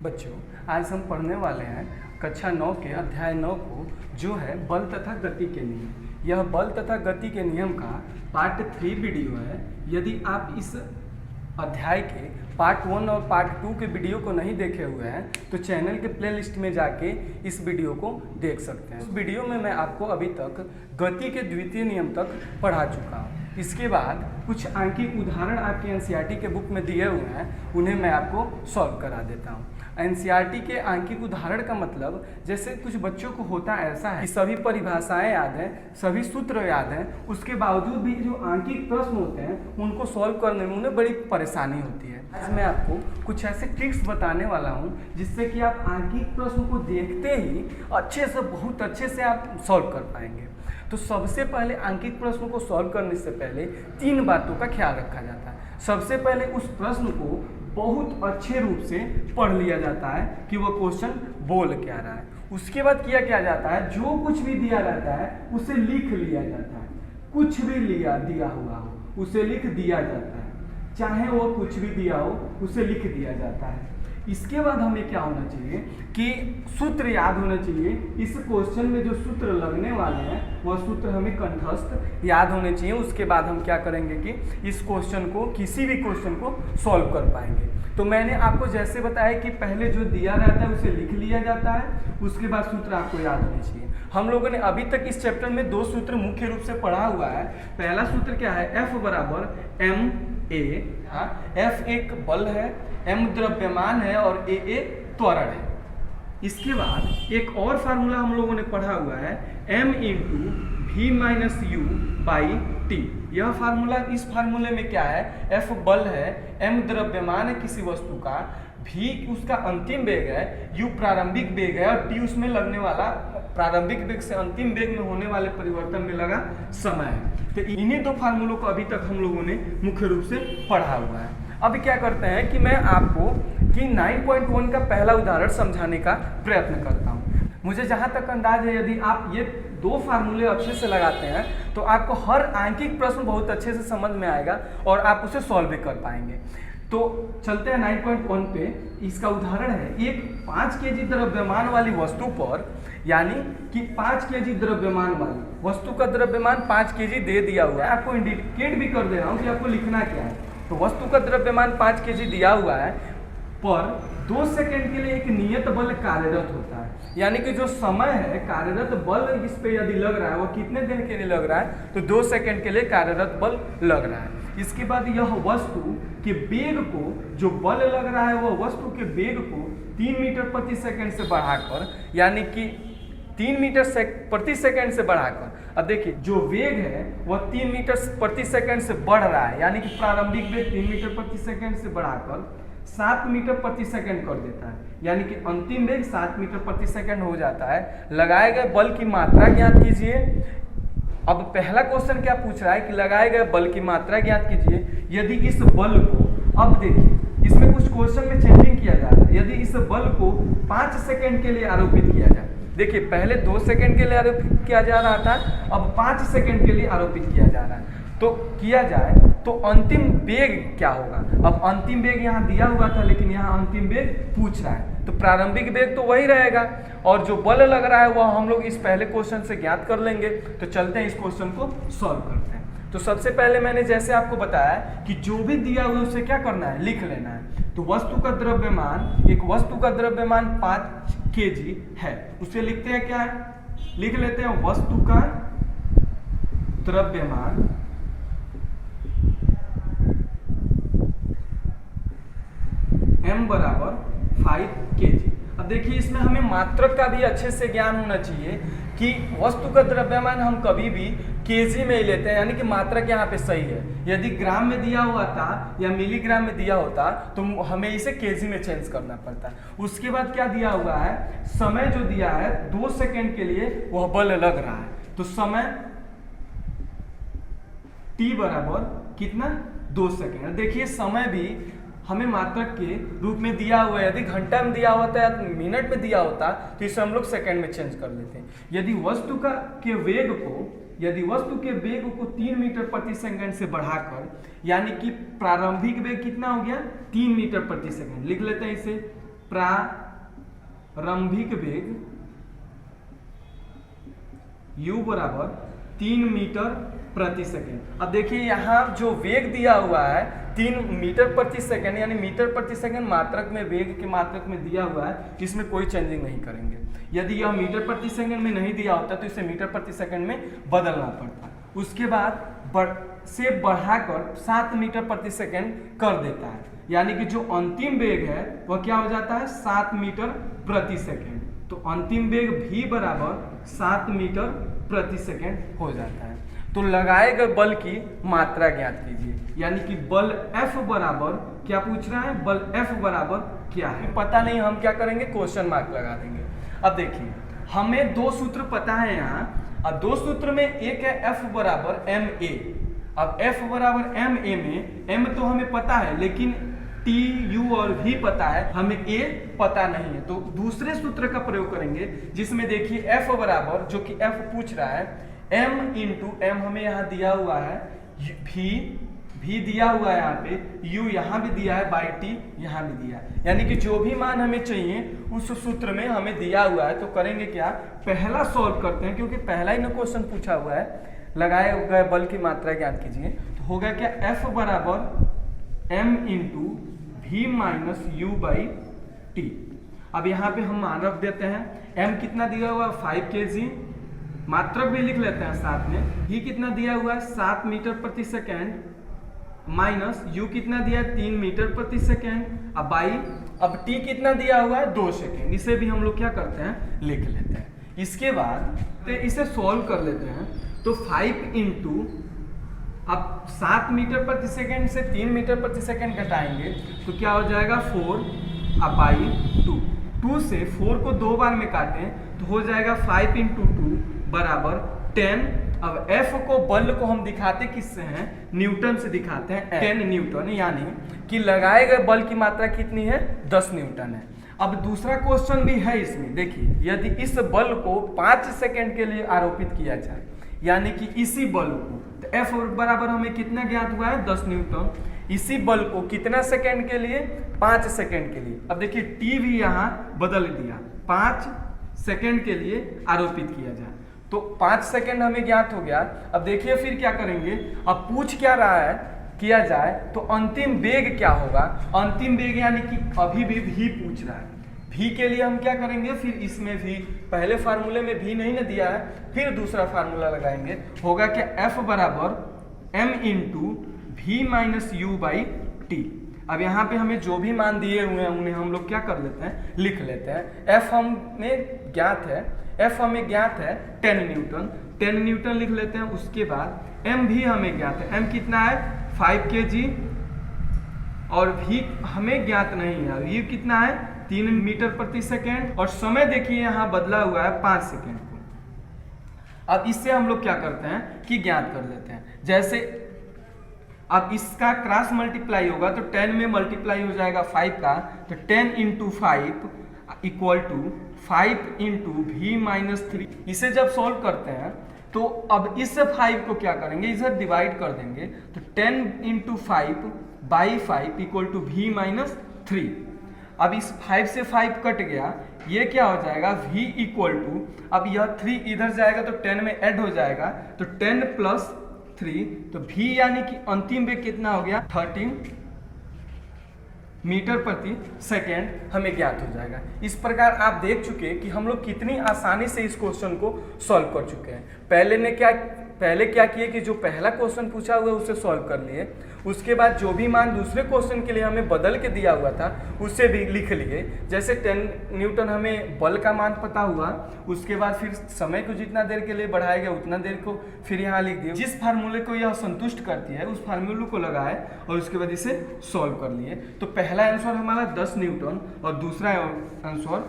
बच्चों, आज हम पढ़ने वाले हैं कक्षा 9 के अध्याय 9 को, जो है बल तथा गति के नियम। यह बल तथा गति के नियम का पार्ट 3 वीडियो है। यदि आप इस अध्याय के पार्ट 1 और पार्ट 2 के वीडियो को नहीं देखे हुए हैं तो चैनल के प्लेलिस्ट में जाके इस वीडियो को देख सकते हैं। इस वीडियो में मैं आपको अभी तक गति के द्वितीय नियम तक पढ़ा चुका हूँ। इसके बाद कुछ आंकिक उदाहरण आपके एनसीईआरटी के बुक में दिए हुए हैं, उन्हें मैं आपको सॉल्व करा देता हूँ। एनसीईआरटी के आंकिक उदाहरण का मतलब, जैसे कुछ बच्चों को होता ऐसा है कि सभी परिभाषाएं याद हैं, सभी सूत्र याद हैं, उसके बावजूद भी जो आंकिक प्रश्न होते हैं उनको सॉल्व करने में उन्हें बड़ी परेशानी होती है। आज मैं आपको कुछ ऐसे ट्रिक्स बताने वाला हूं जिससे कि आप आंकिक प्रश्न को देखते ही अच्छे से, बहुत अच्छे से आप सॉल्व कर पाएंगे। तो सबसे पहले आंकिक प्रश्न को सॉल्व करने से पहले 3 बातों का ख्याल रखा जाता है। सबसे पहले उस प्रश्न को बहुत अच्छे रूप से पढ़ लिया जाता है कि वह क्वेश्चन बोल क्या रहा है। उसके बाद किया क्या जाता है, जो कुछ भी दिया रहता है उसे लिख लिया जाता है। कुछ भी दिया हुआ हो उसे लिख दिया जाता है, चाहे वो कुछ भी दिया हो उसे लिख दिया जाता है। इसके बाद हमें क्या होना चाहिए कि सूत्र याद होना चाहिए। इस क्वेश्चन में जो सूत्र लगने वाले हैं वह सूत्र हमें कंठस्थ याद होने चाहिए। उसके बाद हम क्या करेंगे कि इस क्वेश्चन को, किसी भी क्वेश्चन को सॉल्व कर पाएंगे। तो मैंने आपको जैसे बताया कि पहले जो दिया रहता है उसे लिख लिया जाता है, उसके बाद सूत्र आपको याद होने चाहिए। हम लोगों ने अभी तक इस चैप्टर में 2 सूत्र मुख्य रूप से पढ़ा हुआ है। पहला सूत्र क्या है, F बराबर एम ए। F एक बल है, m द्रव्यमान है और a त्वरण है। इसके बाद एक और फार्मूला हम लोगों ने पढ़ा हुआ है, m into v minus U by T. यह फार्मूला, इस फार्मूले में क्या है, F बल है, m द्रव्यमान है किसी वस्तु का, v उसका अंतिम वेग है, u प्रारंभिक वेग है और t उसमें लगने वाला, प्रारंभिक वेग से अंतिम वेग में होने वाले परिवर्तन में लगा समय है। तो इन्हीं 2 फार्मूलों को अभी तक हम लोगों ने मुख्य रूप से पढ़ा हुआ है। अब क्या करते हैं कि मैं आपको कि 9.1 का पहला उदाहरण समझाने का प्रयत्न करता हूं। मुझे जहां तक अंदाज है, यदि आप ये 2 फार्मूले अच्छे से लगाते हैं तो आपको हर आंकिक प्रश्न बहुत अच्छे से समझ में आएगा और आप उसे सॉल्व भी कर पाएंगे। तो चलते हैं 9.1 पे। इसका उदाहरण है, एक 5 केजी द्रव्यमान वाली वस्तु पर, यानी कि 5 केजी द्रव्यमान वाली वस्तु का द्रव्यमान 5 केजी दे दिया हुआ है। आपको इंडिकेट भी कर दे रहा हूँ कि आपको लिखना क्या है। तो वस्तु का द्रव्यमान 5 केजी दिया हुआ है, पर 2 सेकंड के लिए एक नियत बल कार्यरत होता है। यानी कि जो समय है, कार्यरत बल इस पे यदि लग रहा है, वो कितने देर के लिए लग रहा है, तो 2 सेकंड के लिए कार्यरत बल लग रहा है। इसके बाद यह वस्तु के वेग को, जो बल लग रहा है वह वस्तु के वेग को 3 मीटर प्रति सेकंड से बढ़ाकर, यानी कि 3 मीटर प्रति सेकंड से बढ़ाकर, अब देखिए जो वेग है वह 3 मीटर प्रति सेकंड से बढ़ रहा है, यानी कि प्रारंभिक वेग 3 मीटर प्रति सेकंड से बढ़ाकर 7 मीटर प्रति सेकंड कर देता है, यानी कि अंतिम वेग 7 मीटर प्रति सेकंड हो जाता है। लगाए गए बल की मात्रा ज्ञात कीजिए। अब पहला क्वेश्चन क्या पूछ रहा है कि लगाए गए बल की मात्रा ज्ञात कीजिए। यदि इस बल को, अब देखिए इसमें कुछ क्वेश्चन में चेंजिंग किया जा रहा है। यदि इस बल को 5 सेकंड के लिए आरोपित किया जाए, देखिए पहले 2 सेकंड के लिए आरोपित किया जा रहा था, अब 5 सेकंड के लिए आरोपित किया जा रहा है। तो किया जाए तो अंतिम वेग क्या होगा। अब अंतिम वेग यहाँ दिया हुआ था, लेकिन यहाँ अंतिम वेग पूछ रहा है, तो प्रारंभिक वेग तो वही रहेगा और जो बल लग रहा है वह हम लोग इस पहले क्वेश्चन से ज्ञात कर लेंगे। तो चलते हैं इस क्वेश्चन को सॉल्व करते हैं। तो सबसे पहले मैंने जैसे आपको बताया कि जो भी दिया हुआ उसे क्या करना है, लिख लेना है। तो वस्तु का द्रव्यमान, एक वस्तु का द्रव्यमान 5 केजी है, उसे लिखते हैं क्या है, लिख लेते हैं वस्तु का द्रव्यमान m बराबर 5 केजी। अब देखिए इसमें हमें मात्रक का भी अच्छे से ज्ञान होना चाहिए कि वस्तु का द्रव्यमान हम कभी भी केजी में ही लेते हैं, यानी कि मात्रक यहाँ पे सही है। यदि ग्राम में दिया हुआ था या मिलीग्राम में दिया होता तो हमें इसे केजी में चेंज करना पड़ता। उसके बाद क्या दिया हुआ है, समय जो दिया है 2 सेकंड के लिए वह बल लग रहा है, तो समय t बराबर कितना, 2 सेकंड। देखिए समय भी हमें मात्रक के रूप में दिया हुआ है। यदि घंटा में दिया होता या मिनट में दिया होता तो इसे हम लोग सेकंड में चेंज कर लेते हैं। यदि वस्तु के वेग को 3 मीटर प्रति सेकंड से बढ़ाकर, यानी कि प्रारंभिक वेग कितना हो गया, 3 मीटर प्रति सेकंड, लिख लेते हैं इसे प्रारंभिक वेग u बराबर 3 मीटर प्रति सेकेंड। अब देखिए यहाँ जो वेग दिया हुआ है 3 मीटर प्रति सेकेंड, यानी मीटर प्रति सेकेंड मात्रक में, वेग के मात्रक में दिया हुआ है, इसमें कोई चेंजिंग नहीं करेंगे। यदि यह मीटर प्रति सेकेंड में नहीं दिया होता तो इसे मीटर प्रति सेकेंड में बदलना पड़ता। उसके बाद से बढ़ाकर 7 मीटर प्रति सेकेंड कर देता है, यानी कि जो अंतिम वेग है वह क्या हो जाता है 7 मीटर प्रति सेकेंड। तो अंतिम वेग v बराबर 7 मीटर प्रति सेकेंड हो जाता है। तो लगाए गए बल की मात्रा ज्ञात कीजिए, यानी कि बल F बराबर क्या पूछ रहा है, बल F बराबर क्या है पता नहीं, हम क्या करेंगे क्वेश्चन मार्क लगा देंगे। अब देखिए हमें दो सूत्र पता है यहाँ। अब दो सूत्र में एक है F बराबर ma। अब F बराबर ma में m तो हमें पता है, लेकिन t, u और v पता है, हमें a पता नहीं है। तो दूसरे सूत्र का प्रयोग करेंगे जिसमें देखिए F बराबर, जो कि F पूछ रहा है, m इंटू m हमें यहाँ दिया हुआ है, v दिया हुआ है यहाँ पे, u यहाँ भी दिया है, बाई t यहाँ भी दिया है, यानी कि जो भी मान हमें चाहिए उस सूत्र में हमें दिया हुआ है। तो करेंगे क्या, पहला सॉल्व करते हैं, क्योंकि पहला ही ना क्वेश्चन पूछा हुआ है, लगाए गए बल की मात्रा ज्ञात कीजिए। तो हो गया क्या, F बराबर m into v minus u by T. अब यहाँ पे हम मान रख देते हैं, m कितना दिया हुआ है 5 kg, मात्रक भी लिख लेते हैं साथ में, v कितना दिया हुआ है 7 मीटर प्रति सेकेंड, माइनस u कितना दिया है 3 मीटर प्रति सेकेंड, अब बाई, अब t कितना दिया हुआ है 2 सेकेंड। इसे भी हम लोग क्या करते हैं, लिख लेते हैं। इसके बाद तो इसे सॉल्व कर लेते हैं। तो 5 इंटू, अब 7 मीटर प्रति सेकेंड से 3 मीटर प्रति सेकेंड घटाएंगे तो क्या हो जाएगा 4, अब बाई 2 से 4 को 2 बार में काटें तो हो जाएगा 5 इंटू 2 बराबर 10। अब F को, बल को हम दिखाते किससे हैं, न्यूटन से दिखाते हैं, 10 न्यूटन, यानी कि लगाए गए बल की मात्रा कितनी है 10 न्यूटन है। अब दूसरा क्वेश्चन भी है इसमें, देखिए यदि इस बल को 5 सेकेंड के लिए आरोपित किया जाए, यानी कि इसी बल को, तो F बराबर हमें कितना ज्ञात हुआ है 10 न्यूटन, इसी बल को कितना सेकेंड के लिए, 5 सेकेंड के लिए। अब देखिए t भी यहाँ बदल दिया, 5 सेकेंड के लिए आरोपित किया जाए, तो 5 सेकेंड हमें ज्ञात हो गया। अब देखिए फिर क्या करेंगे, अब पूछ क्या रहा है, किया जाए तो अंतिम वेग क्या होगा, अंतिम वेग यानी कि अभी भी v पूछ रहा है, v के लिए हम क्या करेंगे, फिर इसमें v, पहले फार्मूले में v नहीं ना दिया है, फिर दूसरा फार्मूला लगाएंगे, होगा क्या F बराबर m into v minus u by T. अब यहाँ पे हमें जो भी मान दिए हुए हैं उन्हें हम लोग क्या कर लेते हैं, लिख लेते हैं। F हमें ज्ञात है, F हमें ज्ञात है 10 न्यूटन, 10 न्यूटन लिख लेते हैं। उसके बाद m भी हमें ज्ञात है, m कितना है 5 kg, और v हमें ज्ञात नहीं है, v कितना है 3 मीटर प्रति सेकेंड, और समय देखिए यहाँ बदला हुआ है 5 सेकेंड को। अब इससे हम लोग क्या करते हैं कि ज्ञात कर लेते हैं। जैसे अब इसका क्रॉस मल्टीप्लाई होगा तो 10 में मल्टीप्लाई हो जाएगा 5 का, तो 10 into 5 equal to 5 into V minus 3। इसे जब सॉल्व करते हैं तो अब इस 5 को क्या करेंगे, इसे डिवाइड कर देंगे, तो 10 into 5 by 5 equal to V minus 3। अब इस 5 से 5 कट गया, ये क्या हो जाएगा v इक्वल टू, अब यह 3 इधर जाएगा तो 10 में ऐड हो जाएगा, तो 10 प्लस 3, तो v यानी कि अंतिम वेग कितना हो गया 13 मीटर प्रति सेकेंड हमें ज्ञात हो जाएगा। इस प्रकार आप देख चुके कि हम लोग कितनी आसानी से इस क्वेश्चन को सॉल्व कर चुके हैं। पहले क्या किए कि जो पहला क्वेश्चन पूछा हुआ है उसे सॉल्व कर लिए, उसके बाद जो भी मान दूसरे क्वेश्चन के लिए हमें बदल के दिया हुआ था उसे भी लिख लिए। जैसे 10 न्यूटन हमें बल का मान पता हुआ, उसके बाद फिर समय को जितना देर के लिए बढ़ाया गया उतना देर को फिर यहाँ लिख दिया। जिस फार्मूले को यह संतुष्ट करती है उस फार्मूले को लगाए और उसके बाद इसे सॉल्व कर लिए। तो पहला आंसर हमारा 10 न्यूटन और दूसरा आंसर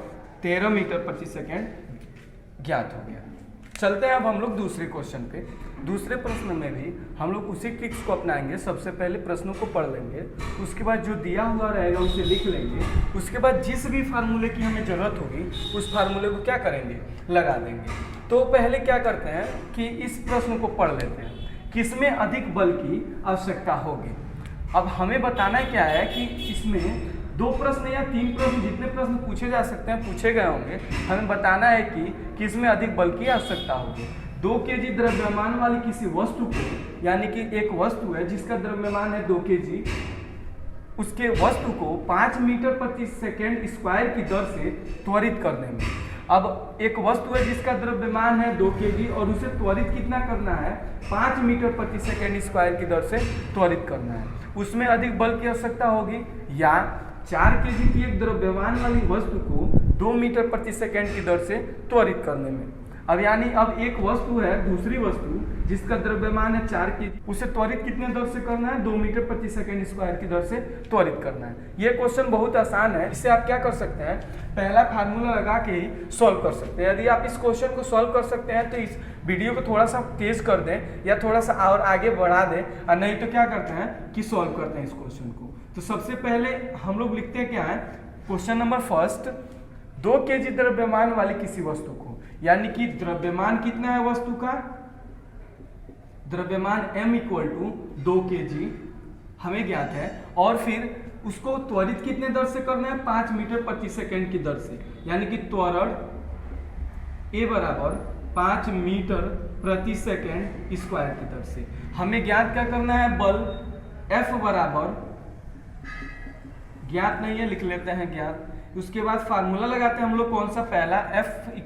13 मीटर प्रति सेकेंड ज्ञात हो गया। चलते हैं अब हम लोग दूसरे क्वेश्चन पे। दूसरे प्रश्न में भी हम लोग उसी ट्रिक्स को अपनाएंगे। सबसे पहले प्रश्नों को पढ़ लेंगे, उसके बाद जो दिया हुआ रहेगा उसे लिख लेंगे, उसके बाद जिस भी फार्मूले की हमें ज़रूरत होगी उस फार्मूले को क्या करेंगे, लगा देंगे। तो पहले क्या करते हैं कि इस प्रश्न को पढ़ लेते हैं, किसमें अधिक बल की आवश्यकता होगी। अब हमें बताना क्या है कि इसमें 2 प्रश्न या 3 प्रश्न, जितने प्रश्न पूछे जा सकते हैं पूछे गए होंगे। हमें बताना है कि किसमें अधिक बल की आवश्यकता होगी। 2 kg द्रव्यमान वाली किसी वस्तु को, यानी कि एक वस्तु है जिसका द्रव्यमान है 2 kg, उसके वस्तु को 5 मीटर प्रति सेकेंड स्क्वायर की दर से त्वरित करने में। अब एक वस्तु है जिसका द्रव्यमान है 2 kg और उसे त्वरित कितना करना है, 5 मीटर प्रति सेकेंड स्क्वायर की दर से त्वरित करना है, उसमें अधिक बल की आवश्यकता होगी। या 4 kg की एक द्रव्यमान वाली वस्तु को 2 मीटर प्रति सेकेंड की दर से त्वरित करने में। अब यानी अब एक वस्तु है, दूसरी वस्तु जिसका द्रव्यमान है 4 kg, उसे त्वरित कितने दर से करना है, 2 मीटर प्रति सेकेंड स्क्वायर की दर से त्वरित करना है। ये क्वेश्चन बहुत आसान है, इससे आप क्या कर सकते हैं, पहला फार्मूला लगा के ही सॉल्व कर सकते हैं। यदि आप इस क्वेश्चन को सॉल्व कर सकते हैं तो इस वीडियो को थोड़ा सा तेज कर दें या थोड़ा सा और आगे बढ़ा दें, और नहीं तो क्या करते हैं कि सॉल्व करते हैं इस क्वेश्चन को। तो सबसे पहले हम लोग लिखते हैं क्या है, क्वेश्चन नंबर फर्स्ट, 2 kg द्रव्यमान वाली किसी वस्तु को, यानी कि द्रव्यमान कितना है वस्तु का, द्रव्यमान m = 2 kg हमें ज्ञात है, और फिर उसको त्वरित कितने दर से करना है, 5 मीटर प्रति सेकेंड की दर से, यानी कि त्वरण a बराबर 5 मीटर प्रति सेकेंड स्क्वायर की दर से। हमें ज्ञात क्या करना है, बल F बराबर, ज्ञात नहीं है लिख लेते हैं ज्ञात, उसके बाद फार्मूला लगाते हैं हम लोग, कौन सा, पहला F =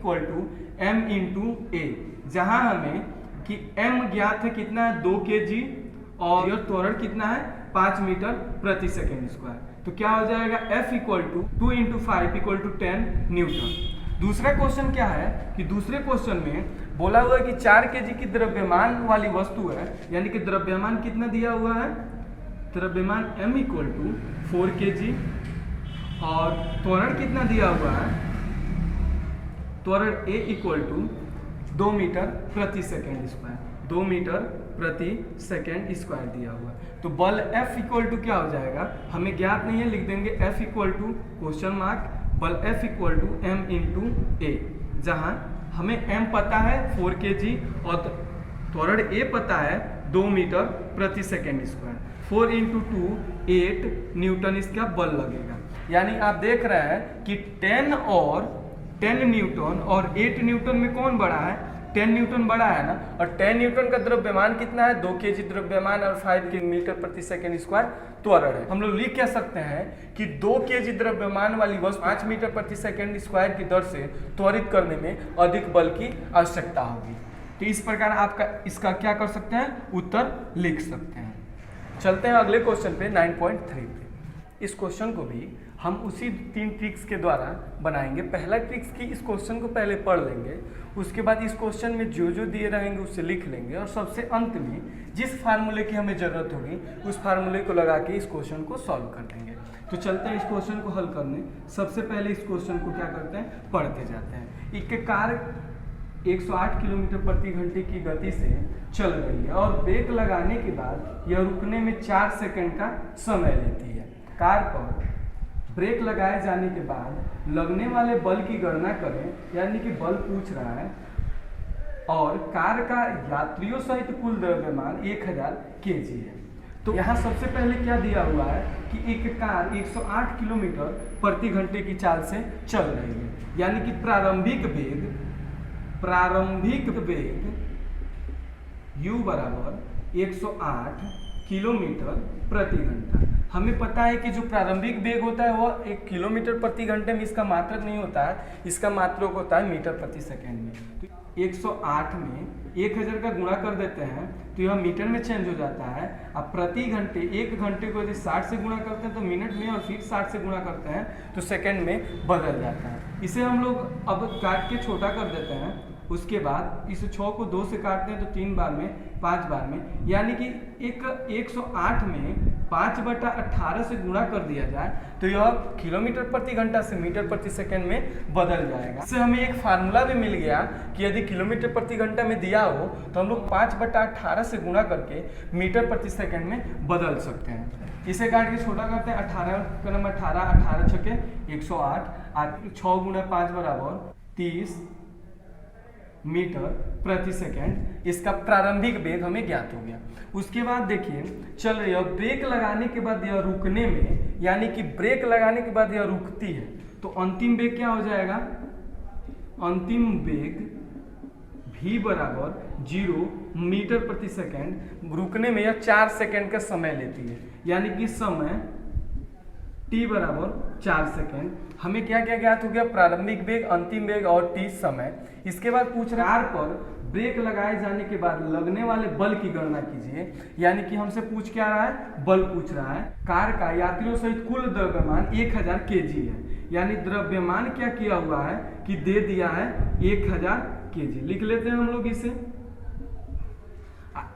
m × a, जहां हमें कि m ज्ञात है कितना है, 2 kg, और यह त्वरण कितना है, 5 मीटर प्रति सेकेंड स्क्वायर। तो क्या हो जाएगा, F = 2 × 5 = 10 न्यूटन। दूसरा क्वेश्चन क्या है कि दूसरे क्वेश्चन में बोला हुआ है कि 4 kg की द्रव्यमान वाली वस्तु है, यानी कि द्रव्यमान कितना दिया हुआ है, द्रव्यमान m = 4 kg, और त्वरण कितना दिया हुआ है, त्वरण a = 2 मीटर प्रति सेकेंड स्क्वायर, 2 मीटर प्रति सेकेंड स्क्वायर दिया हुआ है। तो बल F = क्या हो जाएगा, हमें ज्ञात नहीं है, लिख देंगे F = क्वेश्चन मार्क, बल F = m × a, जहां हमें m पता है 4 kg और त्वरण a पता है 2 मीटर प्रति सेकेंड स्क्वायर। 4 × 2 8 न्यूटन इसका बल लगेगा। यानी आप देख रहे हैं कि 10 न्यूटन और 8 न्यूटन में कौन बड़ा है, 10 न्यूटन बड़ा है ना, और 10 न्यूटन का द्रव्यमान कितना है, 2 kg द्रव्यमान और 5 मीटर प्रति सेकेंड स्क्वायर त्वरण है। हम लोग लिख क्या सकते हैं कि 2 kg द्रव्यमान वाली वस्तु 5 मीटर प्रति सेकेंड स्क्वायर की दर से त्वरित करने में अधिक बल की आवश्यकता होगी। तो इस प्रकार आपका इसका क्या कर सकते हैं, उत्तर लिख सकते हैं। चलते हैं अगले क्वेश्चन पे 9.3 पे। इस क्वेश्चन को भी हम उसी 3 ट्रिक्स के द्वारा बनाएंगे। पहला ट्रिक्स की इस क्वेश्चन को पहले पढ़ लेंगे, उसके बाद इस क्वेश्चन में जो जो दिए रहेंगे उससे लिख लेंगे, और सबसे अंत में जिस फार्मूले की हमें ज़रूरत होगी उस फार्मूले को लगा के इस क्वेश्चन को सॉल्व कर देंगे। तो चलते हैं इस क्वेश्चन को हल करने। सबसे पहले इस क्वेश्चन को क्या करते हैं, पढ़ते जाते हैं। एक कार 108 किलोमीटर प्रति घंटे की गति से चल रही है और ब्रेक लगाने के बाद यह रुकने में 4 सेकंड का समय लेती है। कार पर ब्रेक लगाए जाने के बाद लगने वाले बल की गणना करें, यानी कि बल पूछ रहा है, और कार का यात्रियों सहित कुल द्रव्यमान 1000 kg है। तो यहाँ सबसे पहले क्या दिया हुआ है कि एक कार 108 किलोमीटर प्रति घंटे की चाल से चल रही है, यानी कि प्रारंभिक वेग u बराबर 108 किलोमीटर प्रति घंटा। हमें पता है कि जो प्रारंभिक वेग होता है वह 1 किलोमीटर प्रति घंटे में इसका मात्रक नहीं होता है, इसका मात्रक होता है मीटर प्रति सेकेंड में। तो 108 में 1000 का गुणा कर देते हैं तो यह मीटर में चेंज हो जाता है। अब प्रति घंटे, 1 घंटे को यदि 60 से गुणा करते हैं तो मिनट में, और फिर 60 से गुणा करते हैं तो सेकेंड में बदल जाता है। इसे हम लोग अब काट के छोटा कर देते हैं। उसके बाद इस 6 को 2 से काटते हैं तो 3 बार में, 5 बार में, यानी कि एक 108 में 5/18 से गुणा कर दिया जाए तो यह किलोमीटर प्रति घंटा से मीटर प्रति सेकंड में बदल जाएगा। इससे हमें एक फार्मूला भी मिल गया कि यदि किलोमीटर प्रति घंटा में दिया हो तो हम लोग 5/18 से गुणा करके मीटर प्रति सेकंड में बदल सकते हैं। इसे काट के छोटा करते हैं। 18 का नंबर 18, 18 छके 108, 6 × 5 बराबर 30 मीटर प्रति सेकेंड। इसका प्रारंभिक वेग हमें ज्ञात हो गया। उसके बाद देखिए चल रही है, ब्रेक लगाने के बाद यह रुकने में, यानी कि ब्रेक लगाने के बाद यह रुकती है, तो अंतिम वेग क्या हो जाएगा, अंतिम वेग v बराबर 0 मीटर प्रति सेकेंड। रुकने में यह 4 सेकेंड का समय लेती है, यानी कि समय t बराबर 4 सेकेंड। हमें क्या क्या ज्ञात हो गया, प्रारंभिक वेग, अंतिम वेग और t समय। इसके बाद पूछ रहा है कार पर ब्रेक लगाए जाने के बाद लगने वाले बल की गणना कीजिए, यानी कि हमसे पूछ क्या रहा है, बल पूछ रहा है। कार का यात्रियों सहित कुल द्रव्यमान 1000 kg है, यानी द्रव्यमान क्या किया हुआ है कि दे दिया है 1000 kg। लिख लेते हैं हम लोग इसे।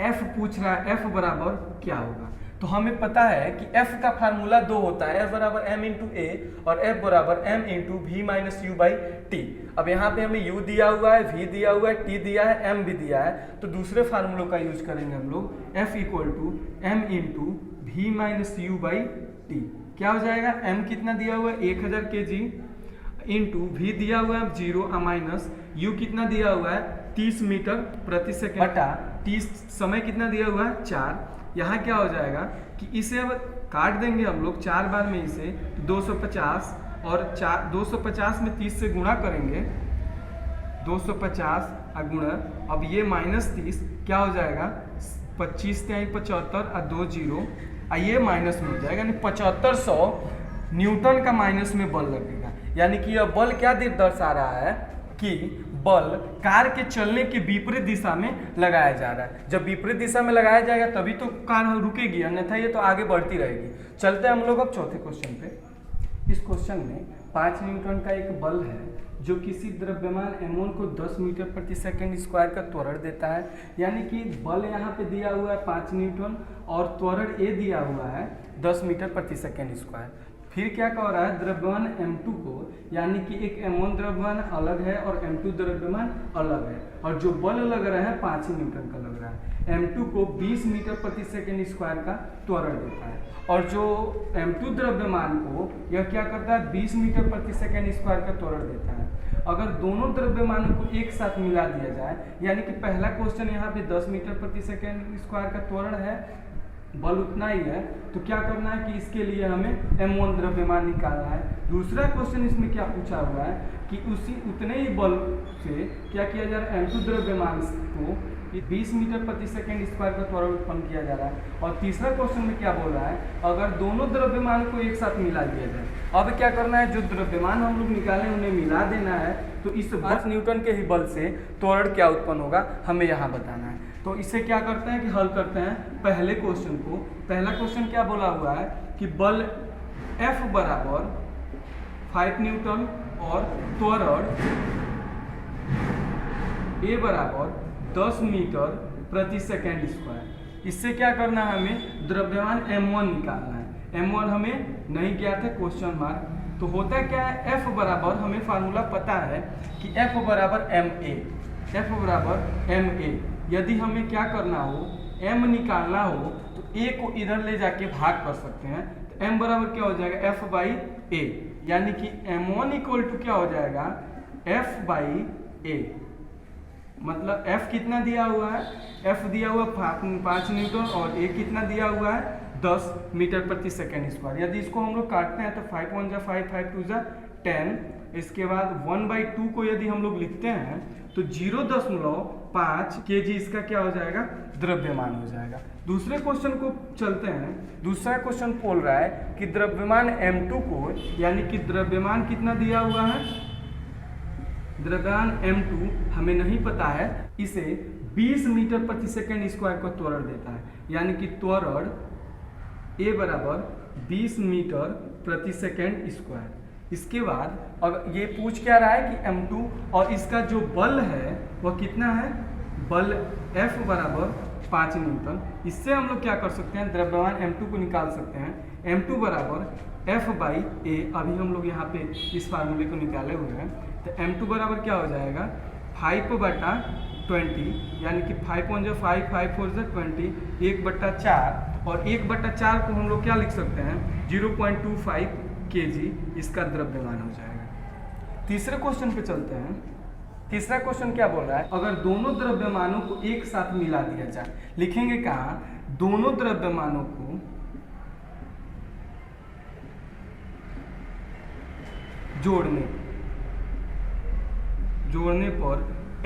F पूछ रहा है, F बराबर क्या होगा, तो हमें पता है कि F का फार्मूला 2 होता है, F बराबर m इंटू ए और F बराबर m into V minus U by T. अब यहाँ पे हमें u दिया हुआ है, v दिया हुआ है, t दिया है, m भी दिया है, तो दूसरे फार्मूलों का यूज करेंगे हम लोग। F equal to m into V minus U by T. क्या हो जाएगा, m कितना दिया हुआ है 1000 kg इंटू v दिया हुआ है 0 माइनस u कितना दिया हुआ है 30 मीटर प्रति सेकेंड बटा t समय कितना दिया हुआ है 4। यहाँ क्या हो जाएगा कि इसे अब काट देंगे हम लोग 4 बार में इसे, तो 250 और 250 में 30 से गुणा करेंगे, 250 गुणा, अब ये माइनस 30 क्या हो जाएगा 25 75 और 2 0, ये माइनस में हो जाएगा, यानी 7500 न्यूटन का माइनस में बल लगेगा। यानी कि यह बल क्या दर्शा रहा है कि बल कार के चलने के विपरीत दिशा में लगाया जा रहा है। जब विपरीत दिशा में लगाया जाएगा तभी तो कार रुकेगी, अन्यथा ये तो आगे बढ़ती रहेगी। चलते हैं हम लोग अब चौथे क्वेश्चन पे। इस क्वेश्चन में 5 न्यूटन का एक बल है जो किसी द्रव्यमान m1 को 10 मीटर प्रति सेकेंड स्क्वायर का त्वरण देता है। यानी कि बल यहाँ पे दिया हुआ है 5 न्यूटन और त्वरण a दिया हुआ है 10 मीटर प्रति सेकेंड स्क्वायर। फिर क्या कह रहा है, द्रव्यमान m2 को, यानी कि एक m1 द्रव्यमान अलग है और m2 द्रव्यमान अलग है, और जो बल लग रहा है 5 न्यूटन का लग रहा है। m2 को 20 मीटर प्रति सेकेंड स्क्वायर का त्वरण देता है, और जो m2 द्रव्यमान को यह क्या करता है 20 मीटर प्रति सेकेंड स्क्वायर का त्वरण देता है। अगर दोनों द्रव्यमानों को एक साथ मिला दिया जाए, यानी कि पहला क्वेश्चन यहाँ पे 10 मीटर प्रति सेकेंड स्क्वायर का त्वरण है, बल उतना ही है, तो क्या करना है कि इसके लिए हमें m1 द्रव्यमान निकालना है। दूसरा क्वेश्चन इसमें क्या पूछा हुआ है कि उसी उतने ही बल से क्या किया जा रहा है, m2 द्रव्यमान को 20 मीटर प्रति सेकेंड स्क्वायर का त्वरण उत्पन्न किया जा रहा है। और तीसरा क्वेश्चन में क्या बोल रहा है, अगर दोनों द्रव्यमान को एक साथ मिला दिया जाए, अब क्या करना है, जो द्रव्यमान हम लोग निकालें उन्हें मिला देना है, तो इस 5 न्यूटन के ही बल से त्वरण क्या उत्पन्न होगा हमें यहाँ बताना है। तो इसे क्या करते हैं कि हल करते हैं पहले क्वेश्चन को। पहला क्वेश्चन क्या बोला हुआ है कि बल F बराबर 5 न्यूटन और त्वरण A बराबर 10 मीटर प्रति सेकेंड स्क्वायर। इससे क्या करना है, हमें द्रव्यमान m1 निकालना है। m1 हमें नहीं ज्ञात है, क्वेश्चन मार्क। तो होता क्या है, F बराबर, हमें फार्मूला पता है कि F बराबर ma, F बराबर ma। यदि हमें क्या करना हो, m निकालना हो, तो a को इधर ले जाके भाग कर सकते हैं, तो m बराबर क्या हो जाएगा F बाई a, यानी कि m1 इक्वल टू क्या हो जाएगा F बाई a। मतलब F कितना दिया हुआ है, F दिया हुआ 5 न्यूटन और A कितना दिया हुआ है 10 मीटर प्रति सेकेंड स्क्वायर। यदि इसको हम लोग काटते हैं तो 5 1 जा 5, 5 2 जा 10। इसके बाद 1/2 को यदि हम लोग लिखते हैं तो 0.5 kg इसका क्या हो जाएगा, द्रव्यमान हो जाएगा। दूसरे क्वेश्चन को चलते हैं। दूसरा क्वेश्चन बोल रहा है कि द्रव्यमान m2 को, यानी कि द्रव्यमान कितना दिया हुआ है, द्रव्यमान m2 हमें नहीं पता है, इसे 20 मीटर प्रति सेकेंड स्क्वायर का त्वरण देता है, यानी कि त्वरण A बराबर 20 मीटर प्रति सेकेंड स्क्वायर। इसके बाद अब ये पूछ क्या रहा है कि m2 और इसका जो बल है वह कितना है, बल F बराबर 5 न्यूटन। इससे हम लोग क्या कर सकते हैं, द्रव्यमान m2 को निकाल सकते हैं। m2 बराबर F बाई a, अभी हम लोग यहाँ पे इस फार्मूले को निकाले हुए हैं। तो m2 बराबर क्या हो जाएगा 5/20, यानी कि 5 1 जा 5, 5 4 जा 20, 1/4, और 1/4 को हम लोग क्या लिख सकते हैं 0.25 kg इसका द्रव्यमान हो जाएगा। तीसरे क्वेश्चन पे चलते हैं। तीसरा क्वेश्चन क्या बोल रहा है, अगर दोनों द्रव्यमानों को एक साथ मिला दिया जाए, लिखेंगे कहाँ, दोनों द्रव्यमानों को जोड़ने पर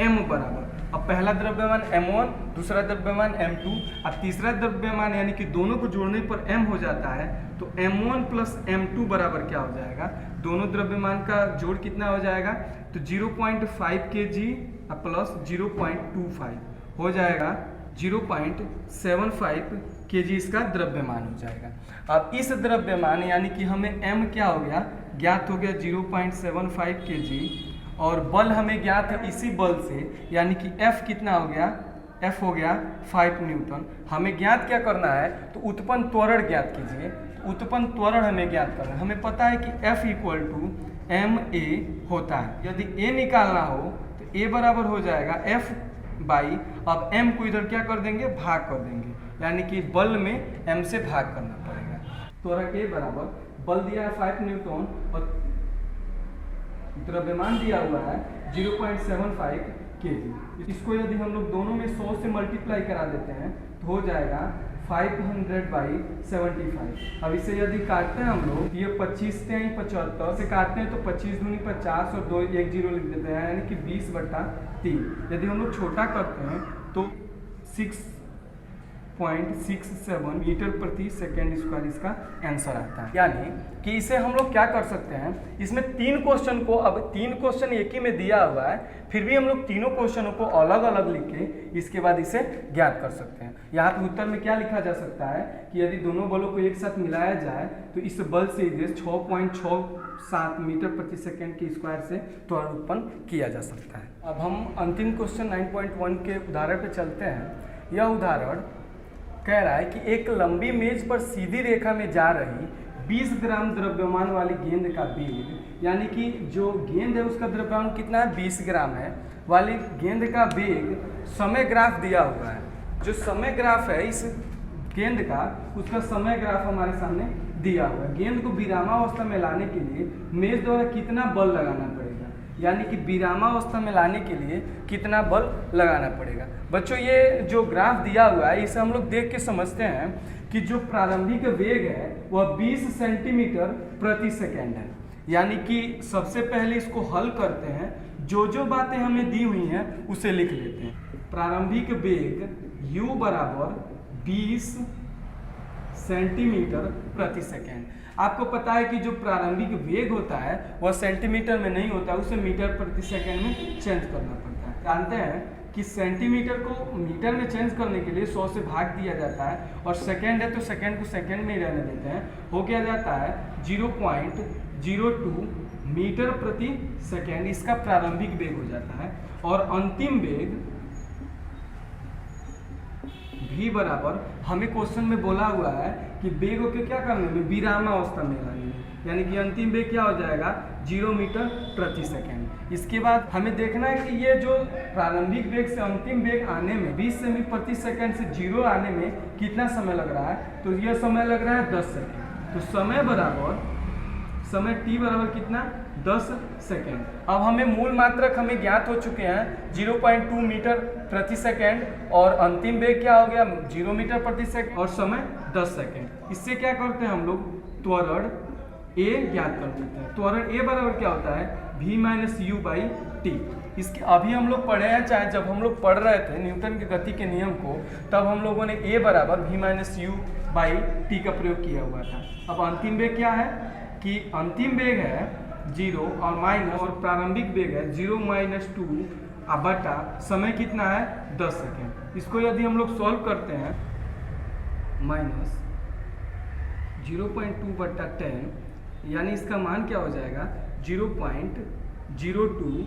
m बराबर, अब पहला द्रव्यमान m1, दूसरा द्रव्यमान m2, अब तीसरा द्रव्यमान यानी कि दोनों को जोड़ने पर m हो जाता है, तो m1 प्लस m2 बराबर क्या हो जाएगा, दोनों द्रव्यमान का जोड़ कितना हो जाएगा, तो 0.5 kg प्लस 0.25 हो जाएगा 0.75 kg इसका द्रव्यमान हो जाएगा। अब इस द्रव्यमान यानी कि हमें m क्या हो गया, ज्ञात हो गया 0.75 kg, और बल हमें ज्ञात है इसी बल से, यानी कि F कितना हो गया, F हो गया 5 न्यूटन। हमें ज्ञात क्या करना है, तो उत्पन्न त्वरण ज्ञात कीजिए। तो उत्पन्न त्वरण हमें ज्ञात करना है, हमें पता है कि F इक्वल टू ma होता है। यदि a निकालना हो तो a बराबर हो जाएगा F बाई, अब m को इधर क्या कर देंगे, भाग कर देंगे, यानी कि बल में m से भाग करना पड़ेगा। त्वरण a बराबर, बल दिया है 5 न्यूटन और द्रव्यमान दिया हुआ है 0.75 kg। इसको यदि हम लोग दोनों में 100 से मल्टीप्लाई करा देते हैं तो हो जाएगा 500/75। अब इसे यदि काटते हैं हम लोग, ये 25 से 75 से काटते हैं तो 25 दूनी 50 और 2 1 0 लिख देते हैं, यानी कि 20/3। यदि हम लोग छोटा करते हैं तो 6.67 मीटर प्रति सेकेंड स्क्वायर इसका आंसर आता है। यानी कि इसे हम लोग क्या कर सकते हैं, इसमें 3 क्वेश्चन को, अब 3 क्वेश्चन एक ही में दिया हुआ है, फिर भी हम लोग तीनों क्वेश्चनों को अलग अलग लिख के इसके बाद इसे ज्ञात कर सकते हैं। यहाँ पे उत्तर में क्या लिखा जा सकता है कि यदि दोनों बलों को एक साथ मिलाया जाए तो इस बल से 6.67 मीटर प्रति सेकेंड के स्क्वायर से त्वरण उत्पन्न किया जा सकता है। अब हम अंतिम क्वेश्चन 9.1 के उदाहरण पे चलते हैं। यह उदाहरण कह रहा है कि एक लंबी मेज पर सीधी रेखा में जा रही 20 ग्राम द्रव्यमान वाली गेंद का वेग, यानी कि जो गेंद है उसका द्रव्यमान कितना है, 20 ग्राम है, वाली गेंद का वेग समय ग्राफ दिया हुआ है। जो समय ग्राफ है इस गेंद का, उसका समय ग्राफ हमारे सामने दिया हुआ है। गेंद को विरामावस्था में लाने के लिए मेज द्वारा कितना बल लगाना पड़ेगा, यानी कि विरामावस्था में लाने के लिए कितना बल लगाना पड़ेगा। बच्चों ये जो ग्राफ दिया हुआ है इसे हम लोग देख के समझते हैं कि जो प्रारंभिक वेग है वह 20 सेंटीमीटर प्रति सेकेंड है। यानी कि सबसे पहले इसको हल करते हैं, जो बातें हमें दी हुई हैं उसे लिख लेते हैं। प्रारंभिक वेग u बराबर 20 सेंटीमीटर प्रति सेकेंड। आपको पता है कि जो प्रारंभिक वेग होता है वह सेंटीमीटर में नहीं होता, उसे मीटर प्रति सेकेंड में चेंज करना पड़ता है। जानते हैं कि सेंटीमीटर को मीटर में चेंज करने के लिए 100 से भाग दिया जाता है, और सेकेंड है तो सेकेंड को सेकेंड में ही रहने देते हैं, हो गया जाता है 0.02 मीटर प्रति सेकेंड इसका प्रारंभिक वेग हो जाता है। और अंतिम वेग v बराबर, हमें क्वेश्चन में बोला हुआ है कि वेग को क्या करने में, विरामावस्था में लाने में, यानी कि अंतिम वेग क्या हो जाएगा 0 मीटर प्रति सेकेंड। इसके बाद हमें देखना है कि ये जो प्रारंभिक वेग से अंतिम वेग आने में 20 सेमी प्रति सेकेंड से 0 आने में कितना समय लग रहा है, तो यह समय लग रहा है 10 सेकेंड। तो समय t बराबर कितना, 10 सेकेंड। अब हमें मूल मात्रक हमें ज्ञात हो चुके हैं 0.2 मीटर प्रति सेकेंड, और अंतिम वेग क्या हो गया 0 मीटर प्रति सेकेंड, और समय 10 सेकेंड। इससे क्या करते हैं हम लोग, त्वरण a ज्ञात कर लेते हैं। त्वरण a बराबर क्या होता है, v minus u by T. इसके अभी हम लोग पढ़े हैं, चाहे जब हम लोग पढ़ रहे थे न्यूटन की गति के नियम को, तब हम लोगों ने a बराबर v minus u by T का प्रयोग किया हुआ था। अब अंतिम वेग क्या है कि अंतिम वेग है 0 और माइनस, और प्रारंभिक वेग है 0 माइनस 2 बटा समय कितना है 10 सेकेंड। इसको यदि हम लोग सॉल्व करते हैं, माइनस 0.2 बटा 10, यानी इसका मान क्या हो जाएगा 0.02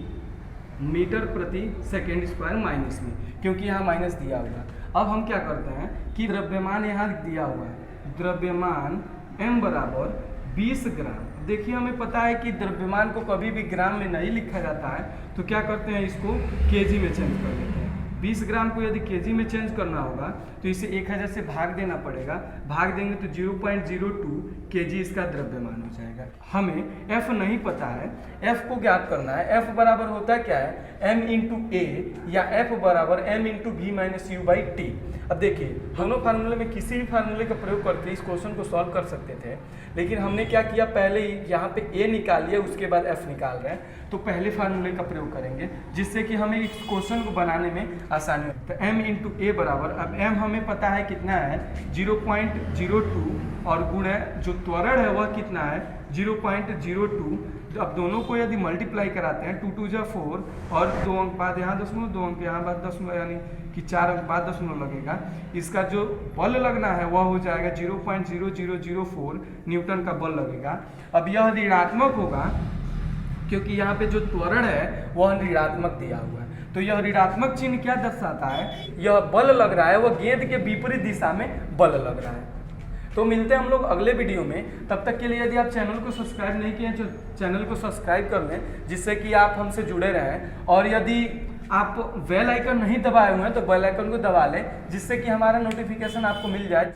मीटर प्रति सेकेंड स्क्वायर माइनस में, क्योंकि यहाँ माइनस दिया हुआ। अब हम क्या करते हैं कि द्रव्यमान यहाँ दिया हुआ है, द्रव्यमान m बराबर 20 ग्राम। देखिए हमें पता है कि द्रव्यमान को कभी भी ग्राम में नहीं लिखा जाता है, तो क्या करते हैं इसको केजी में चेंज कर लेते हैं। 20 ग्राम को यदि केजी में चेंज करना होगा तो इसे 1000 से भाग देना पड़ेगा, भाग देंगे तो 0.02 केजी इसका द्रव्यमान हो जाएगा। हमें F नहीं पता है, F को ज्ञात करना है। F बराबर होता क्या है, m इंटू ए या F बराबर m into v minus U by T. अब देखिए दोनों फार्मूले में किसी भी फार्मूले का प्रयोग करके इस क्वेश्चन को सॉल्व कर सकते थे, लेकिन हमने क्या किया, पहले ही यहाँ पे a निकाल लिया, उसके बाद f निकाल रहे हैं, तो पहले फार्मूले का प्रयोग करेंगे जिससे कि हमें इस क्वेश्चन को बनाने में आसानी हो। तो m इंटू ए बराबर, अब m हमें पता है कितना है 0.02 और गुण जो त्वरण है वह कितना है 0.02। अब दोनों को यदि मल्टीप्लाई कराते हैं 2 2 जा 4 और 2 अंक बाद यहाँ दशमलव, 2 अंक यहाँ बाद दशमलव, यानी कि 4 अंक बाद दशमलव लगेगा। इसका जो बल लगना है वह हो जाएगा 0.0004 न्यूटन का बल लगेगा। अब यह ऋणात्मक होगा क्योंकि यहाँ पे जो त्वरण है वह ऋणात्मक दिया हुआ है, तो यह ऋणात्मक चिन्ह क्या दर्शाता है, यह बल लग रहा है वह गेंद के विपरीत दिशा में बल लग रहा है। तो मिलते हैं हम लोग अगले वीडियो में, तब तक के लिए यदि आप चैनल को सब्सक्राइब नहीं किए तो चैनल को सब्सक्राइब कर लें जिससे कि आप हमसे जुड़े रहें, और यदि आप बेल आइकन नहीं दबाए हुए हैं तो बेल आइकन को दबा लें जिससे कि हमारा नोटिफिकेशन आपको मिल जाए।